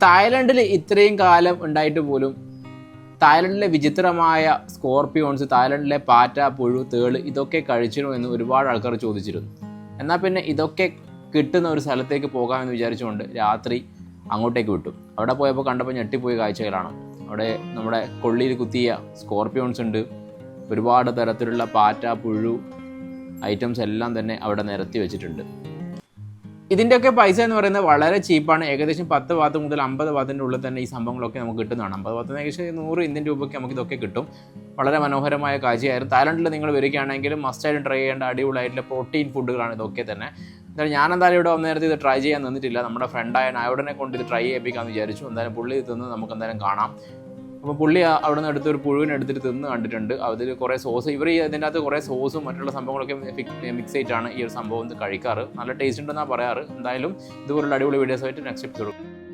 തായ്ലൻഡിൽ ഇത്രയും കാലം ഉണ്ടായിട്ട് പോലും തായ്ലൻഡിലെ വിചിത്രമായ സ്കോർപ്പിയോൺസ്, തായ്ലൻഡിലെ പാറ്റ, പുഴു, തേള് ഇതൊക്കെ കഴിച്ചിരുന്നു എന്ന് ഒരുപാട് ആൾക്കാർ ചോദിച്ചിരുന്നു. എന്നാൽ പിന്നെ ഇതൊക്കെ കിട്ടുന്ന ഒരു സ്ഥലത്തേക്ക് പോകാമെന്ന് വിചാരിച്ചുകൊണ്ട് രാത്രി അങ്ങോട്ടേക്ക് വിട്ടു. അവിടെ പോയപ്പോൾ കണ്ടപ്പോൾ ഞെട്ടിപ്പോയ കാഴ്ചകളാണ്. അവിടെ നമ്മുടെ കൊള്ളിയിൽ കുത്തിയ സ്കോർപ്പിയോൺസ് ഉണ്ട്, ഒരുപാട് തരത്തിലുള്ള പാറ്റ, പുഴു ഐറ്റംസ് എല്ലാം തന്നെ അവിടെ നിരത്തി വെച്ചിട്ടുണ്ട്. ഇതിൻ്റെയൊക്കെ പൈസ എന്ന് പറയുന്നത് വളരെ ചീപ്പാണ്. ഏകദേശം 10 ബാത്ത് മുതൽ 50 ബാത്തിൻ്റെ ഉള്ളിൽ തന്നെ ഈ സംഭവങ്ങളൊക്കെ നമുക്ക് കിട്ടുന്നതാണ്. 50 ബാത്തിന് ഏകദേശം 100 ഇന്ത്യൻ രൂപയ്ക്ക് നമുക്ക് ഇതൊക്കെ കിട്ടും. വളരെ മനോഹരമായ കാഴ്ചയായിരുന്നു. തായ്ലൻഡിൽ നിങ്ങൾ വരികയാണെങ്കിൽ മസ്റ്റായിട്ട് ട്രൈ ചെയ്യേണ്ട അടിപൊളിയായിട്ടുള്ള പ്രോട്ടീൻ ഫുഡുകളാണ് ഇതൊക്കെ തന്നെ. എന്തായാലും ഞാൻ എന്തായാലും ഇവിടെ വന്ന നേരത്തെ ഇത് ട്രൈ ചെയ്യാൻ നിന്നിട്ടില്ല. നമ്മുടെ ഫ്രണ്ടായ നായോടനെ കൊണ്ട് ഇത് ട്രൈ ചെയ്യിപ്പിക്കാമെന്ന് വിചാരിച്ചു. എന്തായാലും പുള്ളി ഇത് തിന്ന് നമുക്ക് എന്തായാലും കാണാം. അപ്പോൾ പുള്ളി അവിടെ നിന്ന് എടുത്തൊരു പുഴുവിനെ എടുത്തിട്ട് തിന്ന് കണ്ടിട്ടുണ്ട്. അതിൽ കുറേ സോസ്, ഇവർ ഇതിൻ്റെ അകത്ത് കുറേ സോസും മറ്റുള്ള സംഭവങ്ങളൊക്കെ മിക്സ് ചെയ്തിട്ടാണ് ഈ ഒരു സംഭവം കഴിക്കാറ്. നല്ല ടേസ്റ്റ് ഉണ്ടെന്നാണ് പറയാറ്. എന്തായാലും ഇതുപോലുള്ള അടിപൊളി വീഡിയോസ് ആയിട്ട് നെക്സ്റ്റ് എപ്പിസോഡ്